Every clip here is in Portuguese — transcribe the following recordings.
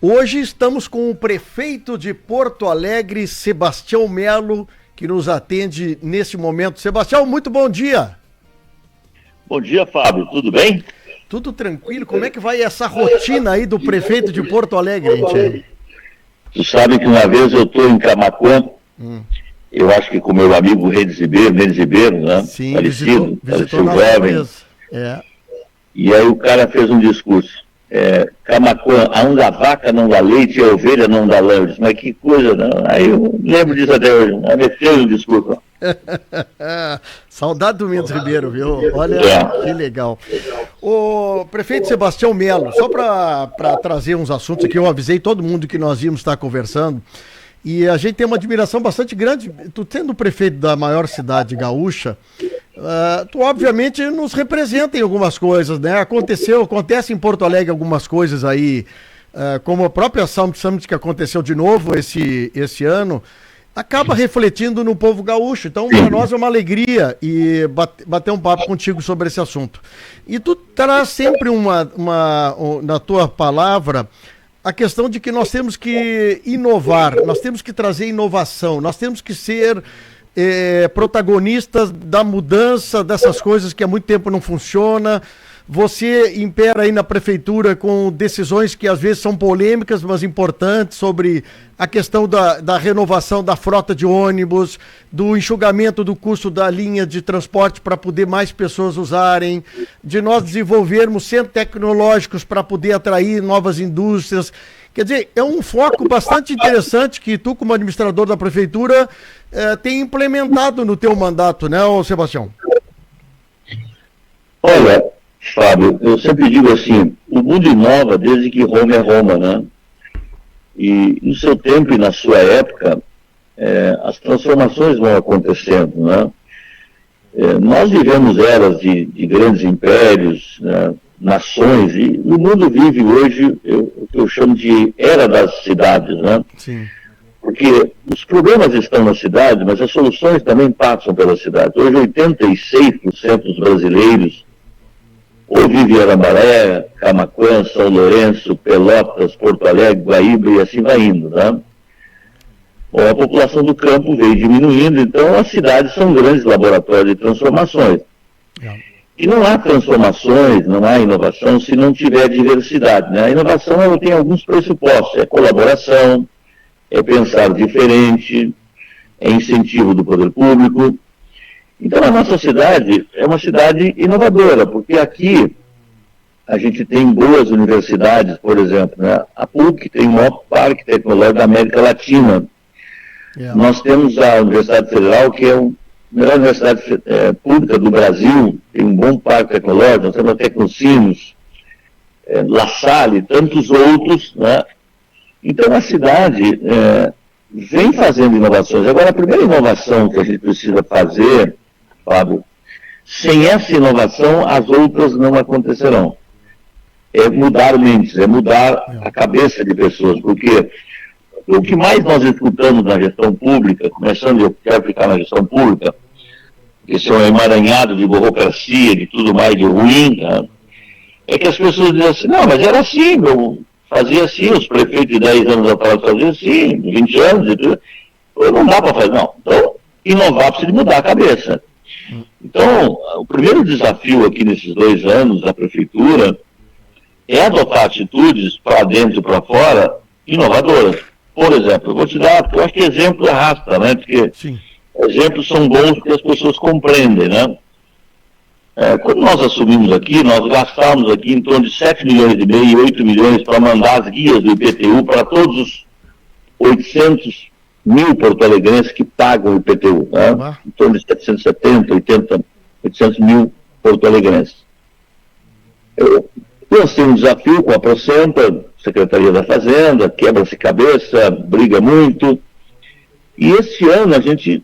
Hoje estamos com o prefeito de Porto Alegre, Sebastião Melo, que nos atende nesse momento. Sebastião, muito bom dia. Bom dia, Fábio. Tudo bem? Tudo tranquilo. Como é que vai essa rotina aí do prefeito de Porto Alegre, gente? Tu sabe que uma vez eu estou em Camaquã, eu acho que com meu amigo Redes Ribeiro, né? Sim, falecido, visitou jovem. É. E aí o cara fez um discurso. Camaquã, aonde a vaca não dá leite e a ovelha não dá lã. Eu disse, mas que coisa, não? Aí eu lembro disso até hoje. Ele fez um discurso. Saudade do Mendes Ribeiro, viu? Olha, que legal. O prefeito Sebastião Melo, só para trazer uns assuntos aqui, eu avisei todo mundo que nós íamos estar conversando, e a gente tem uma admiração bastante grande. Tu sendo prefeito da maior cidade gaúcha, tu obviamente nos representa em algumas coisas, né? Acontece em Porto Alegre algumas coisas aí, como a própria Summit que aconteceu de novo esse ano, acaba refletindo no povo gaúcho. Então, para nós é uma alegria e bater um papo contigo sobre esse assunto. E tu traz sempre na tua palavra a questão de que nós temos que inovar, nós temos que trazer inovação, nós temos que ser protagonistas da mudança dessas coisas que há muito tempo não funciona. Você impera aí na prefeitura com decisões que às vezes são polêmicas, mas importantes, sobre a questão da renovação da frota de ônibus, do enxugamento do custo da linha de transporte para poder mais pessoas usarem, de nós desenvolvermos centros tecnológicos para poder atrair novas indústrias. Quer dizer, é um foco bastante interessante que tu, como administrador da prefeitura, tem implementado no teu mandato, né, Sebastião? Olha, Fábio, eu sempre digo assim, o mundo inova desde que Roma é Roma, né? E no seu tempo e na sua época, as transformações vão acontecendo, né? Nós vivemos eras de grandes impérios, né? Nações, e o mundo vive hoje o que eu chamo de era das cidades, né? Sim. Porque os problemas estão na cidade, mas as soluções também passam pela cidade. Hoje 86% dos brasileiros ou vive em Arambaré, Camaquã, São Lourenço, Pelotas, Porto Alegre, Guaíba e assim vai indo, né? Bom, a população do campo veio diminuindo, então as cidades são grandes laboratórios de transformações. E não há transformações, não há inovação se não tiver diversidade, né? A inovação ela tem alguns pressupostos, é colaboração, é pensar diferente, é incentivo do poder público. Então a nossa cidade é uma cidade inovadora, porque aqui a gente tem boas universidades, por exemplo, né? A PUC tem o maior parque tecnológico da América Latina. Nós temos a Universidade Federal, que é a melhor universidade pública do Brasil, tem um bom parque tecnológico, nós temos a Tecnocinos, La Salle, tantos outros, né? Então a cidade vem fazendo inovações. Agora, a primeira inovação que a gente precisa fazer, Fábio, sem essa inovação, as outras não acontecerão. É mudar mentes, é mudar a cabeça de pessoas, porque o que mais nós escutamos na gestão pública, começando, eu quero ficar na gestão pública, esse é um emaranhado de burocracia, de tudo mais de ruim, né? É que as pessoas dizem assim, não, mas era assim, eu fazia assim, os prefeitos de 10 anos atrás faziam assim, 20 anos, não dá para fazer, não. Então, inovar precisa de mudar a cabeça. Então, o primeiro desafio aqui nesses 2 anos da prefeitura é adotar atitudes para dentro e para fora inovadoras. Por exemplo, eu vou te dar, porque eu acho que exemplo arrasta, né? Porque exemplos são bons porque as pessoas compreendem, né? Quando nós assumimos aqui, nós gastamos aqui em torno de 7 milhões e meio, 8 milhões para mandar as guias do IPTU para todos os 800 mil porto-alegrenses que pagam o IPTU, né? Em torno de 770, 800 mil porto-alegrenses. Eu lancei um desafio com a Procenta, Secretaria da Fazenda, quebra-se cabeça, briga muito, e esse ano a gente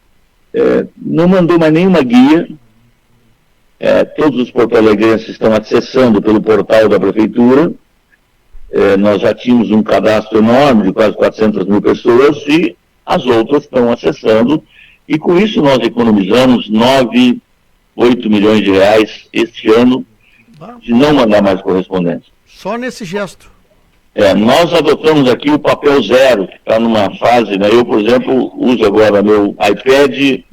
não mandou mais nenhuma guia. Todos os porto-alegrenses estão acessando pelo portal da Prefeitura. Nós já tínhamos um cadastro enorme de quase 400 mil pessoas e as outras estão acessando, e com isso nós economizamos 9, 8 milhões de reais este ano de não mandar mais correspondência. Só nesse gesto? Nós adotamos aqui o papel zero, que está numa fase, né? Eu, por exemplo, uso agora meu iPad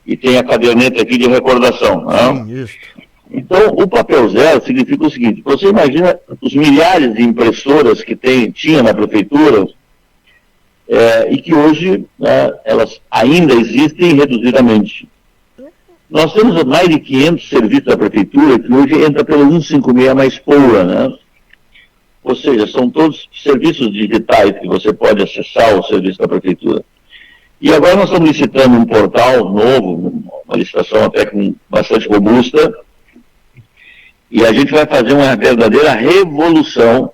e tem a caderneta aqui de recordação. Né? Sim, isso. Então, o papel zero significa o seguinte: você imagina os milhares de impressoras que tinha na prefeitura e que hoje, né, elas ainda existem reduzidamente. Nós temos mais de 500 serviços da prefeitura que hoje entra pelo 156 mais POA, né? Ou seja, são todos serviços digitais que você pode acessar o serviço da prefeitura. E agora nós estamos licitando um portal novo, uma licitação até bastante robusta, e a gente vai fazer uma verdadeira revolução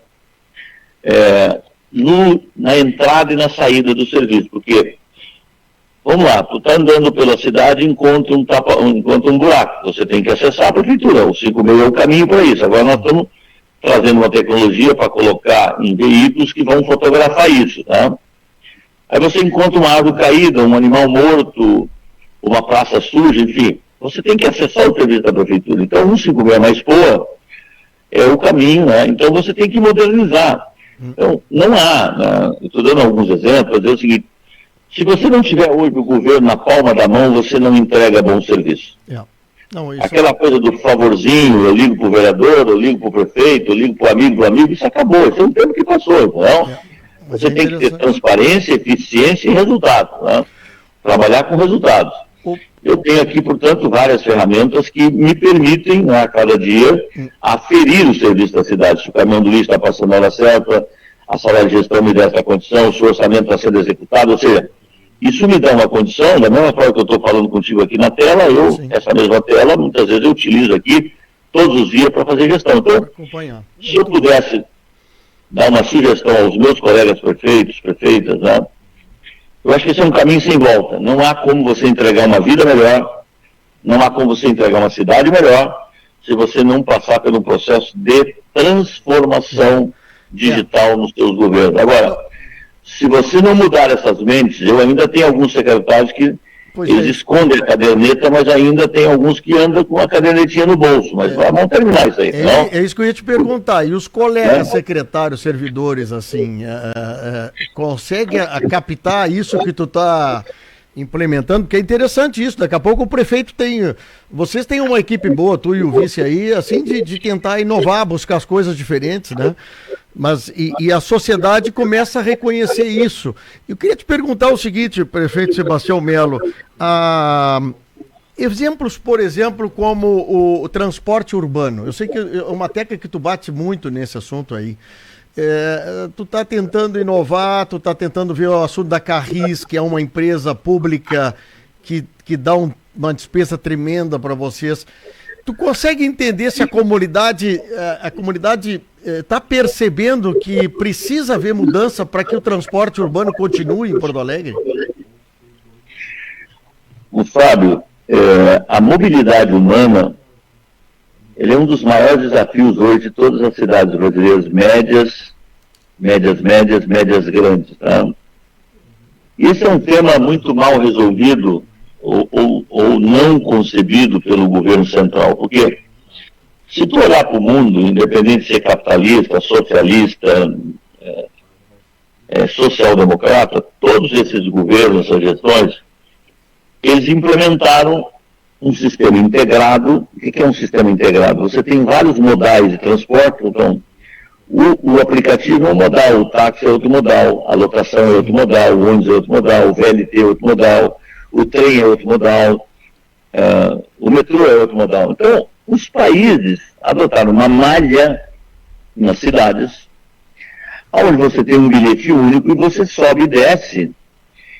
na entrada e na saída do serviço, porque, vamos lá, tu está andando pela cidade e encontra um buraco, você tem que acessar a prefeitura, o 56 é o caminho para isso. Agora nós estamos trazendo uma tecnologia para colocar em veículos que vão fotografar isso, tá? Aí você encontra uma árvore caída, um animal morto, uma praça suja, enfim, você tem que acessar o serviço da prefeitura. Então, 156 mais POA é o caminho, né? Então você tem que modernizar. Então, não há, né? Eu estou dando alguns exemplos, é o seguinte: se você não tiver hoje o governo na palma da mão, você não entrega bom serviço. Não, aquela coisa do favorzinho, eu ligo para o vereador, eu ligo para o prefeito, eu ligo para o amigo, isso acabou, isso é um tempo que passou, não? Você tem que ter transparência, eficiência e resultado, né? Trabalhar com resultados. Eu tenho aqui, portanto, várias ferramentas que me permitem, né, a cada dia, aferir o serviço da cidade. Se o caminhão do lixo está passando na hora certa, a sala de gestão me dá essa condição, se o orçamento está sendo executado, ou seja, isso me dá uma condição, da mesma forma que eu estou falando contigo aqui na tela, essa mesma tela, muitas vezes eu utilizo aqui todos os dias para fazer gestão. Então, se eu pudesse dar uma sugestão aos meus colegas prefeitos, prefeitas, né, eu acho que esse é um caminho sem volta. Não há como você entregar uma vida melhor, não há como você entregar uma cidade melhor, se você não passar pelo processo de transformação digital nos seus governos. Agora, se você não mudar essas mentes, eu ainda tenho alguns secretários que eles escondem a caderneta, mas ainda tem alguns que andam com a cadernetinha no bolso. Mas vamos terminar isso aí, não? É isso que eu ia te perguntar. E os colegas secretários, servidores, assim, conseguem captar isso que tu está implementando? Porque é interessante isso. Daqui a pouco o prefeito tem... Vocês têm uma equipe boa, tu e o vice aí, assim, de tentar inovar, buscar as coisas diferentes, né? Mas, e a sociedade começa a reconhecer isso. Eu queria te perguntar o seguinte, prefeito Sebastião Melo, exemplos, por exemplo, como o transporte urbano. Eu sei que é uma tecla que tu bate muito nesse assunto aí. Tu está tentando inovar, tu está tentando ver o assunto da Carris, que é uma empresa pública que dá uma despesa tremenda para vocês. Tu consegue entender se a comunidade está percebendo que precisa haver mudança para que o transporte urbano continue em Porto Alegre? O Fábio, a mobilidade humana, ele é um dos maiores desafios hoje de todas as cidades brasileiras, médias grandes. Tá? Esse é um tema muito mal resolvido ou não concebido pelo governo central, porque se tu olhar para o mundo, independente de ser capitalista, socialista, social-democrata, todos esses governos, essas gestões, eles implementaram um sistema integrado. O que é um sistema integrado? Você tem vários modais de transporte, então o aplicativo é um modal, o táxi é outro modal, a lotação é outro modal, o ônibus é outro modal, o VLT é outro modal, o trem é outro modal, o metrô é outro modal. Então, os países adotaram uma malha nas cidades, onde você tem um bilhete único e você sobe e desce,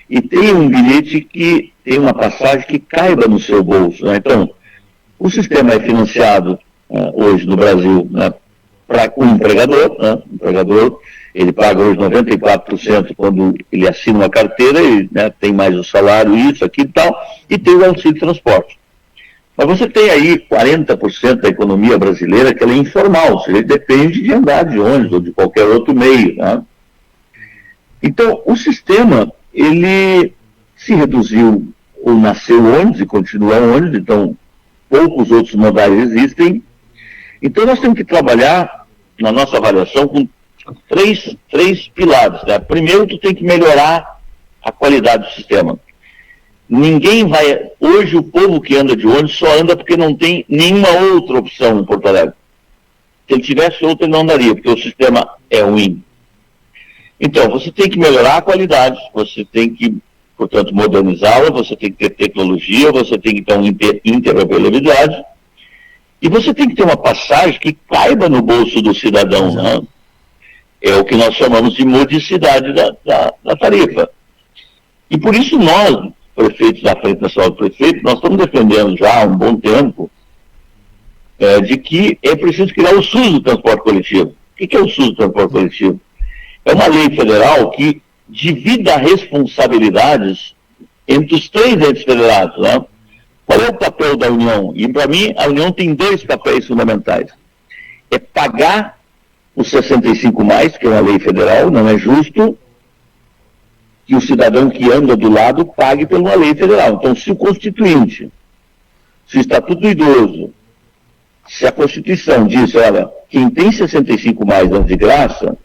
e tem um bilhete que tem uma passagem que caiba no seu bolso. Né? Então, o sistema é financiado hoje no Brasil, né, para o empregador, né? O empregador, ele paga hoje 94% quando ele assina uma carteira, e, né, tem mais o salário, isso, aqui e tal, e tem o auxílio de transporte. Mas você tem aí 40% da economia brasileira que ela é informal, ou seja, ele depende de andar de ônibus ou de qualquer outro meio. Né? Então, o sistema, ele se reduziu ou nasceu ônibus e continua ônibus, então poucos outros modais existem. Então nós temos que trabalhar, na nossa avaliação, com três pilares, né? Primeiro, tu tem que melhorar a qualidade do sistema. Ninguém vai... Hoje, o povo que anda de ônibus só anda porque não tem nenhuma outra opção em Porto Alegre. Se ele tivesse outra, ele não andaria, porque o sistema é ruim. Então, você tem que melhorar a qualidade, você tem que, portanto, modernizá-la, você tem que ter tecnologia, você tem que ter uma interoperabilidade, e você tem que ter uma passagem que caiba no bolso do cidadão, né? É o que nós chamamos de modicidade da tarifa. E por isso nós, prefeitos da Frente Nacional do Prefeito, nós estamos defendendo já há um bom tempo de que é preciso criar o SUS do transporte coletivo. O que é o SUS do transporte coletivo? É uma lei federal que divida responsabilidades entre os 3 entes federados, né? Qual é o papel da União? E, para mim, a União tem 2 papéis fundamentais. É pagar os 65+, que é uma lei federal, não é justo que o cidadão que anda do lado pague por uma lei federal. Então, se o Constituinte, se o Estatuto do Idoso, se a Constituição diz, olha, quem tem 65+ anda de graça,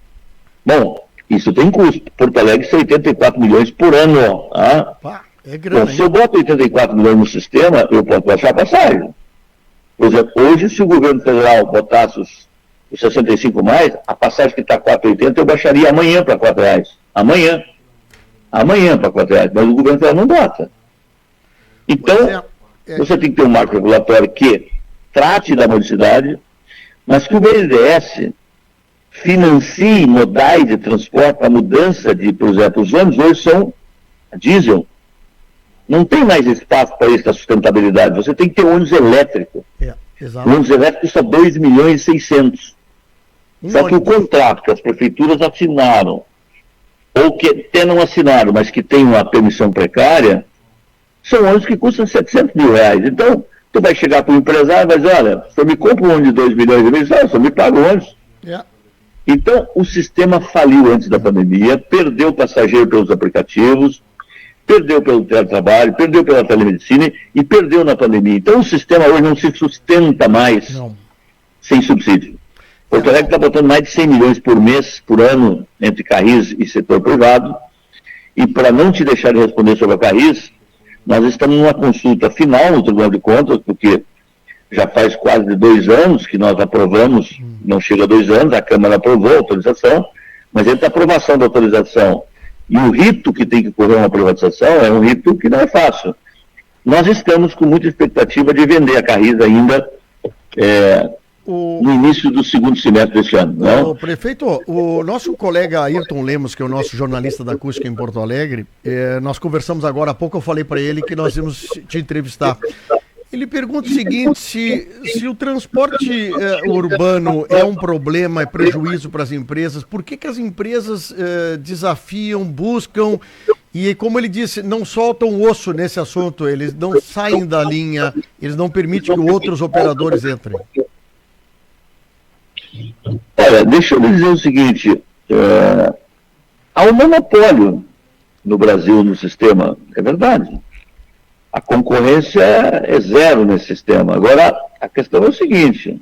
bom, isso tem custo. Porto Alegre, 84 milhões por ano. Tá? É grande. Bom, se eu boto 84 milhões no sistema, eu posso baixar a passagem. Por exemplo, hoje, se o governo federal botasse os 65+, a passagem que está R$4,80, eu baixaria amanhã para R$4. Amanhã para R$4. Mas o governo federal não bota. Então, você tem que ter um marco regulatório que trate da modicidade, mas que o BNDES financie modais de transporte, a mudança de, por exemplo, os ônibus hoje são diesel. Não tem mais espaço para isso, a sustentabilidade. Você tem que ter ônibus elétrico. O ônibus elétrico custa 2.600.000. Só que o contrato que as prefeituras assinaram, ou que até não assinaram, mas que tem uma permissão precária, são ônibus que custam R$700 mil. Então, tu vai chegar para o empresário e vai dizer, olha, se eu me compro um ônibus de 2 milhões e meio, só me paga o ônibus. Então, o sistema faliu antes da pandemia, perdeu o passageiro pelos aplicativos, perdeu pelo teletrabalho, perdeu pela telemedicina e perdeu na pandemia. Então, o sistema hoje não se sustenta mais sem subsídio. Porto Alegre está botando mais de 100 milhões por mês, por ano, entre Carris e setor privado. E para não te deixar de responder sobre a Carris, nós estamos numa consulta final no Tribunal de Contas, porque já faz quase 2 anos que nós aprovamos, não chega a 2 anos, a Câmara aprovou a autorização, mas entre a aprovação da autorização e o rito que tem que correr uma privatização é um rito que não é fácil. Nós estamos com muita expectativa de vender a Carris ainda no início do segundo semestre deste ano. Não? Prefeito, o nosso colega Ayrton Lemos, que é o nosso jornalista da Acústica em Porto Alegre, nós conversamos agora há pouco, eu falei para ele que nós íamos te entrevistar. Ele pergunta o seguinte, se o transporte urbano é um problema, é prejuízo para as empresas, por que as empresas desafiam, buscam e, como ele disse, não soltam osso nesse assunto, eles não saem da linha, eles não permitem que outros operadores entrem? Olha, deixa eu dizer o seguinte, há um monopólio no Brasil no sistema, é verdade. A concorrência é zero nesse sistema. Agora, a questão é o seguinte,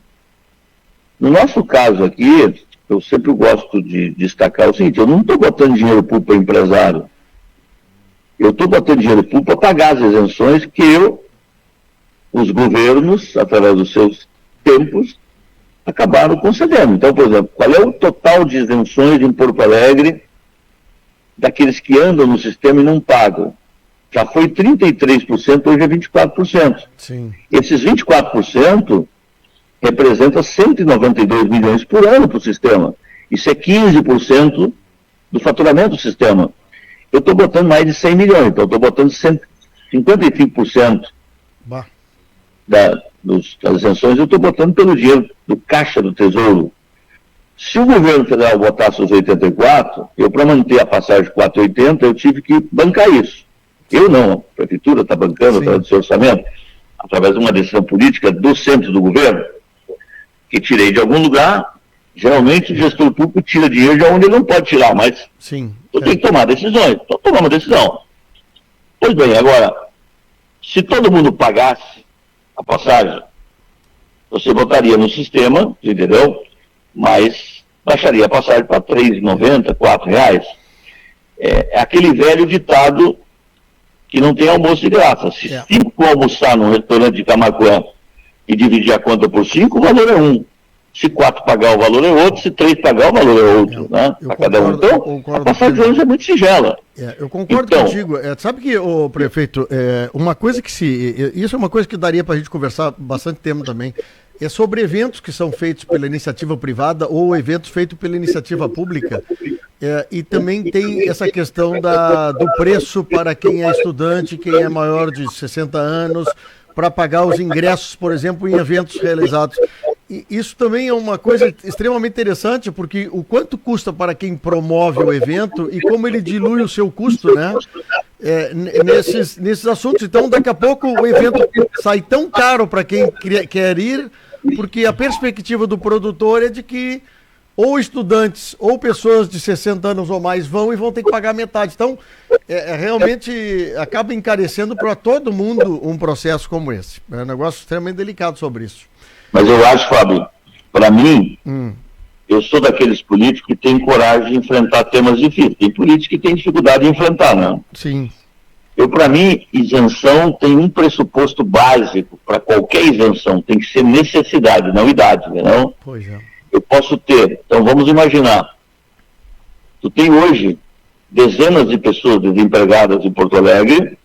no nosso caso aqui, eu sempre gosto de destacar o seguinte, eu não estou botando dinheiro público para empresário, eu estou botando dinheiro público para pagar as isenções que os governos, através dos seus tempos, acabaram concedendo. Então, por exemplo, qual é o total de isenções em Porto Alegre daqueles que andam no sistema e não pagam? Já foi 33%, hoje é 24%. Sim. Esses 24% representam 192 milhões por ano para o sistema. Isso é 15% do faturamento do sistema. Eu estou botando mais de 100 milhões, então estou botando 55% das isenções, eu estou botando pelo dinheiro do Caixa do Tesouro. Se o governo federal botasse os 84, eu, para manter a passagem de 4,80, eu tive que bancar isso. Eu não, a prefeitura está bancando através do seu orçamento, através de uma decisão política do centro do governo, que tirei de algum lugar. Geralmente o gestor público tira dinheiro de onde ele não pode tirar, mas eu tenho que tomar decisões. Então tomar uma decisão. Pois bem, agora, se todo mundo pagasse a passagem, você botaria no sistema, entendeu? Mais baixaria a passagem para R$ 3,90, R$ 4. É aquele velho ditado que não tem almoço de graça. Se 5 for almoçar num restaurante de Camaquã e dividir a conta por 5, o valor é 1. Se 4 pagar, o valor é outro. Se 3 pagar, o valor é outro. Né? Para cada um. Então, a passagem de ônibus é muito singela. Eu concordo contigo. Sabe que, prefeito, uma coisa que isso é uma coisa que daria para a gente conversar bastante tempo também. É sobre eventos que são feitos pela iniciativa privada ou eventos feitos pela iniciativa pública. E também tem essa questão do preço para quem é estudante, quem é maior de 60 anos, para pagar os ingressos, por exemplo, em eventos realizados. E isso também é uma coisa extremamente interessante, porque o quanto custa para quem promove o evento e como ele dilui o seu custo, né? Nesses assuntos. Então, daqui a pouco o evento sai tão caro para quem quer ir, porque a perspectiva do produtor é de que ou estudantes ou pessoas de 60 anos ou mais vão ter que pagar metade. Então, realmente acaba encarecendo para todo mundo um processo como esse. É um negócio extremamente delicado sobre isso. Mas eu acho, Fábio, para mim, eu sou daqueles políticos que têm coragem de enfrentar temas difíceis. Tem políticos que têm dificuldade de enfrentar, né? Sim. Para mim, isenção tem um pressuposto básico para qualquer isenção. Tem que ser necessidade, não idade, não? Pois é. Eu posso ter. Então, vamos imaginar. Tu tem hoje dezenas de pessoas desempregadas em Porto Alegre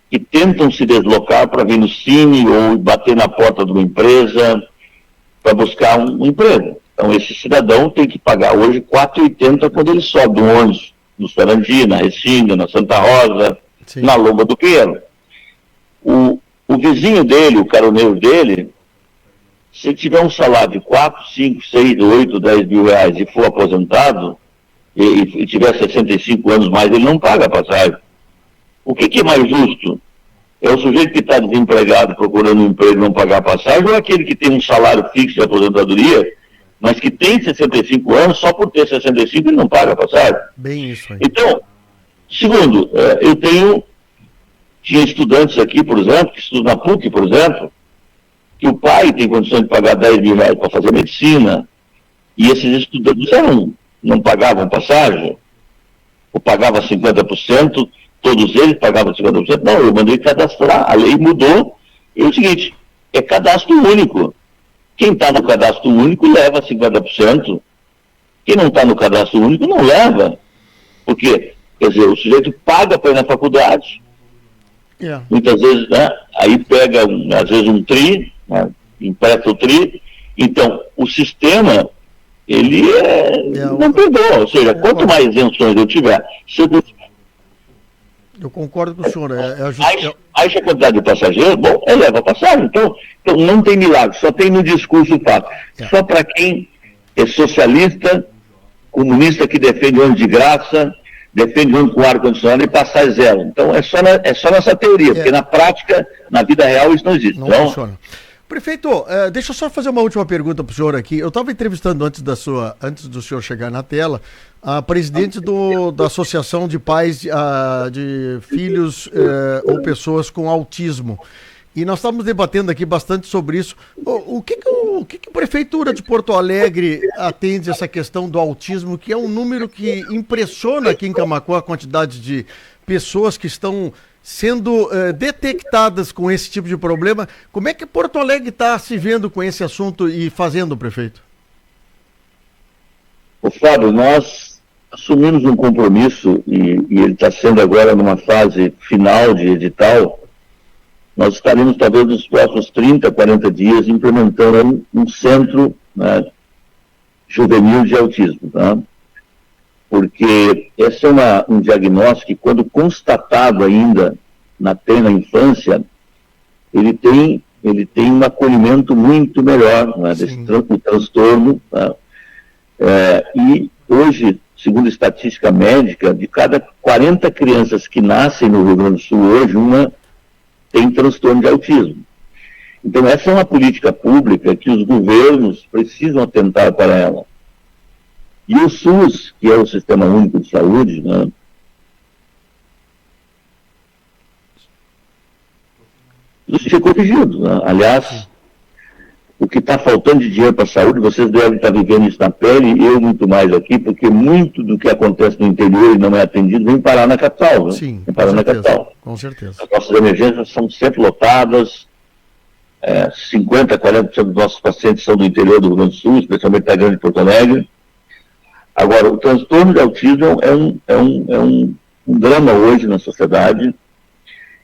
que tentam se deslocar para vir no Cine ou bater na porta de uma empresa para buscar um emprego. Então, esse cidadão tem que pagar hoje R$ 4,80 quando ele sobe um ônibus no Sarandi, na Restinga, na Santa Rosa, sim, na Lomba do Pinheiro. O vizinho dele, o caroneiro dele, se ele tiver um salário de 4, 5, 6, 8, 10 mil reais e for aposentado, e tiver 65 anos mais, ele não paga a passagem. O que é mais justo? É o sujeito que está desempregado procurando um emprego e não pagar a passagem, ou aquele que tem um salário fixo de aposentadoria, mas que tem 65 anos, só por ter 65 ele não paga a passagem? Bem isso aí. Então, segundo, tinha estudantes aqui, por exemplo, que estudam na PUC, por exemplo, que o pai tem condições de pagar 10 mil reais para fazer medicina, e esses estudantes não pagavam passagem, ou pagavam 50%, todos eles pagavam 50%, não, eu mandei cadastrar, a lei mudou, é o seguinte, é cadastro único. Quem está no cadastro único leva 50%, quem não está no cadastro único não leva, porque, quer dizer, o sujeito paga para ir na faculdade, muitas vezes, né, aí pega, às vezes, um TRI, né, empresta o TRI, então, o sistema, ele não perdoa, ou seja, quanto mais isenções eu tiver, eu concordo com o senhor. Baixa a quantidade de passageiros, bom, eleva a passagem. Então não tem milagre, só tem no discurso o fato. Só para quem é socialista, comunista que defende ônibus de graça, defende ônibus com ar-condicionado e passar zero. Então é só nessa teoria, porque na prática, na vida real, isso não existe. Não funciona. Prefeito, deixa eu só fazer uma última pergunta para o senhor aqui. Eu estava entrevistando antes do senhor chegar na tela, a presidente da Associação de Pais de Filhos ou Pessoas com Autismo. E nós estávamos debatendo aqui bastante sobre isso. O que a Prefeitura de Porto Alegre atende a essa questão do autismo, que é um número que impressiona aqui em Camaquã a quantidade de pessoas que estão sendo detectadas com esse tipo de problema. Como é que Porto Alegre está se vendo com esse assunto e fazendo, prefeito? Fábio, nós assumimos um compromisso e ele está sendo agora numa fase final de edital. Nós estaremos, talvez, nos próximos 30, 40 dias, implementando um centro, né, juvenil de autismo, tá? Porque esse é um diagnóstico que, quando constatado ainda na tenra infância, ele tem um acolhimento muito melhor, né, desse transtorno. Tá? E hoje, segundo estatística médica, de cada 40 crianças que nascem no Rio Grande do Sul hoje, uma tem transtorno de autismo. Então, essa é uma política pública que os governos precisam atentar para ela. E o SUS, que é o Sistema Único de Saúde, né, isso foi corrigido. Né? Aliás, o que está faltando de dinheiro para a saúde, vocês devem estar vivendo isso na pele, eu muito mais aqui, porque muito do que acontece no interior e não é atendido vem parar na capital, né? Sim, vem parar na capital. Com certeza. As nossas emergências são sempre lotadas, 50%, 40% dos nossos pacientes são do interior do Rio Grande do Sul, especialmente da Grande Porto Alegre. Agora, o transtorno de autismo é um drama hoje na sociedade.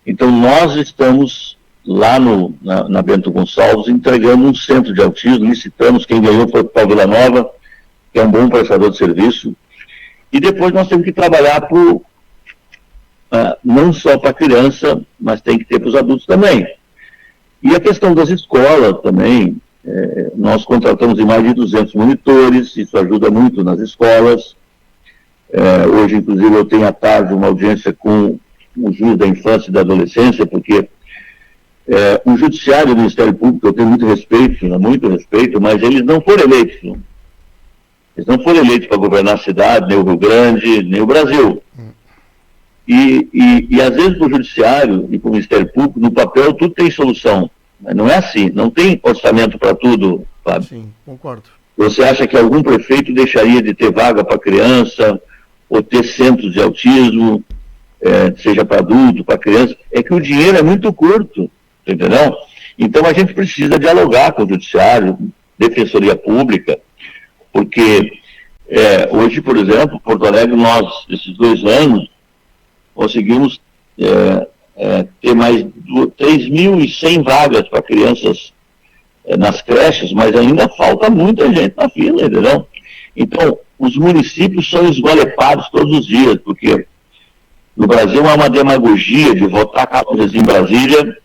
Então, nós estamos lá na Bento Gonçalves entregando um centro de autismo, licitamos, quem ganhou foi o Paulo Vila Nova, que é um bom prestador de serviço. E depois nós temos que trabalhar não só para a criança, mas tem que ter para os adultos também. E a questão das escolas também, nós contratamos em mais de 200 monitores, isso ajuda muito nas escolas. Hoje, inclusive, eu tenho à tarde uma audiência com o juiz da infância e da adolescência, porque o judiciário e o Ministério Público, eu tenho muito respeito, mas eles não foram eleitos. Não? Eles não foram eleitos para governar a cidade, nem o Rio Grande, nem o Brasil. E às vezes, para o Judiciário e para o Ministério Público, no papel, tudo tem solução. Mas não é assim, não tem orçamento para tudo, Fábio. Sim, concordo. Você acha que algum prefeito deixaria de ter vaga para criança, ou ter centros de autismo, seja para adulto, para criança? É que o dinheiro é muito curto, entendeu? Então a gente precisa dialogar com o Judiciário, Defensoria Pública, porque hoje, por exemplo, Porto Alegre, nós, esses 2 anos, conseguimos ter mais 3.100 vagas para crianças nas creches, mas ainda falta muita gente na fila, entendeu? Então, os municípios são esgoelepados todos os dias, porque no Brasil há uma demagogia de votar causas em Brasília,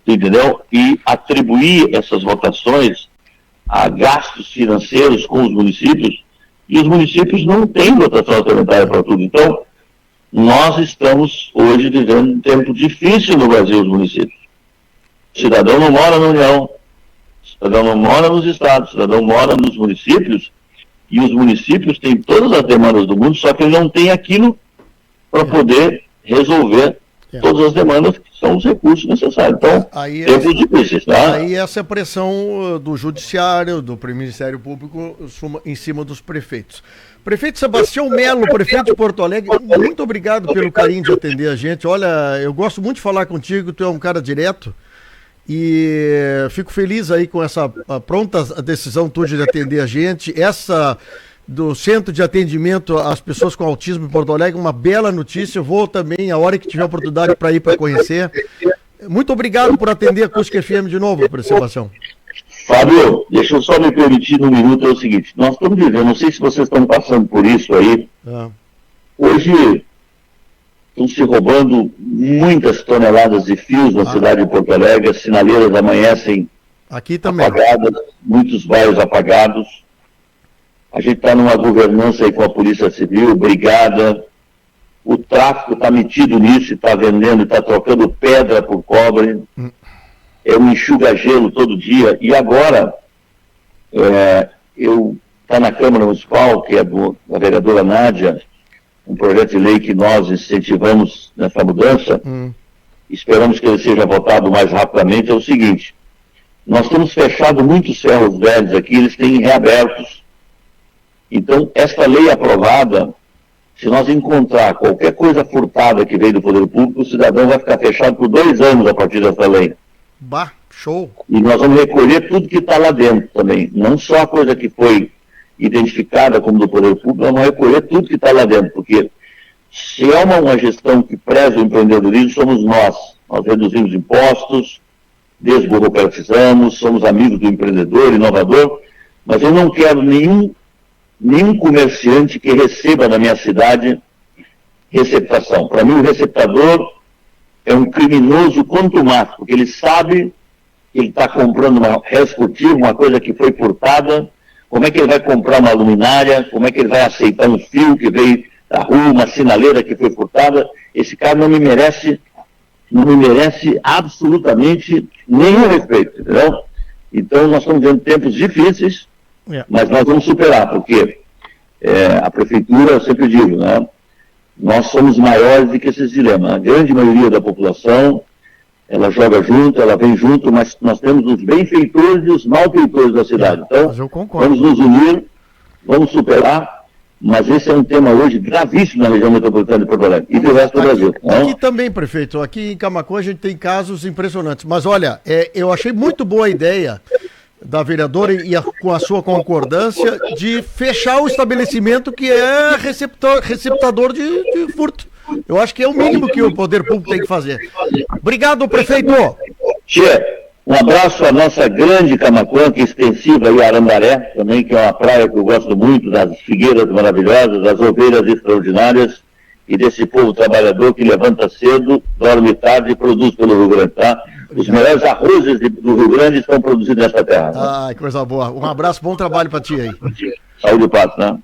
entendeu? E atribuir essas votações a gastos financeiros com os municípios, e os municípios não têm votação orçamentária para tudo. Então, nós estamos hoje vivendo um tempo difícil no Brasil, os municípios. O cidadão não mora na União, o cidadão não mora nos estados, o cidadão mora nos municípios, e os municípios têm todas as demandas do mundo, só que ele não tem aquilo para poder resolver todas as demandas que são os recursos necessários. Então, tempos difíceis, tá? Aí essa é a pressão do Judiciário, do Ministério Público em cima dos prefeitos. Prefeito Sebastião Melo, prefeito de Porto Alegre, muito obrigado pelo carinho de atender a gente. Olha, eu gosto muito de falar contigo, tu é um cara direto e fico feliz aí com essa pronta decisão tua de atender a gente. Essa do Centro de Atendimento às Pessoas com Autismo em Porto Alegre, uma bela notícia. Eu vou também, a hora que tiver oportunidade para ir para conhecer. Muito obrigado por atender a Acústica FM de novo, Sebastião. Fábio, deixa eu só me permitir num minuto, é o seguinte, nós estamos vivendo, não sei se vocês estão passando por isso aí, hoje estão se roubando muitas toneladas de fios na cidade de Porto Alegre, as sinaleiras amanhecem aqui também apagadas, muitos bairros apagados, a gente está numa governança aí com a Polícia Civil, brigada, o tráfico está metido nisso, está vendendo, está trocando pedra por cobre, é um enxuga-gelo todo dia, e agora está na Câmara Municipal, que é da vereadora Nádia, um projeto de lei que nós incentivamos nessa mudança, esperamos que ele seja votado mais rapidamente, é o seguinte, nós temos fechado muitos ferros velhos aqui, eles têm reabertos, então esta lei aprovada, se nós encontrar qualquer coisa furtada que veio do Poder Público, o cidadão vai ficar fechado por 2 anos a partir dessa lei. Bah, show! E nós vamos recolher tudo que está lá dentro também. Não só a coisa que foi identificada como do Poder Público, nós vamos recolher tudo que está lá dentro. Porque se é uma gestão que preza o empreendedorismo, somos nós. Nós reduzimos impostos, desburocratizamos, somos amigos do empreendedor, inovador, mas eu não quero nenhum comerciante que receba na minha cidade receptação. Para mim, o receptador é um criminoso contumato, porque ele sabe que ele está comprando uma esportiva, uma coisa que foi furtada, como é que ele vai comprar uma luminária, como é que ele vai aceitar um fio que veio da rua, uma sinaleira que foi furtada. Esse cara não me merece absolutamente nenhum respeito, entendeu? Então nós estamos vivendo tempos difíceis, mas nós vamos superar, porque a prefeitura, eu sempre digo, né? Nós somos maiores do que esses dilemas. A grande maioria da população ela joga junto, ela vem junto, mas nós temos os benfeitores e os malfeitores da cidade. Então, vamos nos unir, vamos superar, mas esse é um tema hoje gravíssimo na região metropolitana de Porto Alegre e do resto do Brasil. Aqui também, prefeito, aqui em Camaquã a gente tem casos impressionantes, mas olha, eu achei muito boa a ideia da vereadora e com a sua concordância de fechar o estabelecimento que é receptador de furto. Eu acho que é o mínimo que o poder público tem que fazer. Obrigado, prefeito. Tchê, um abraço à nossa grande Camaquã, que é extensiva aí, Arambaré, também, que é uma praia que eu gosto muito, das figueiras maravilhosas, das ovelhas extraordinárias e desse povo trabalhador que levanta cedo, dorme tarde e produz pelo Rio Grande, tá? Os melhores arrozes do Rio Grande estão produzidos nesta terra. Ai, coisa boa. Um abraço, bom trabalho para ti aí. Saúde e paz, né?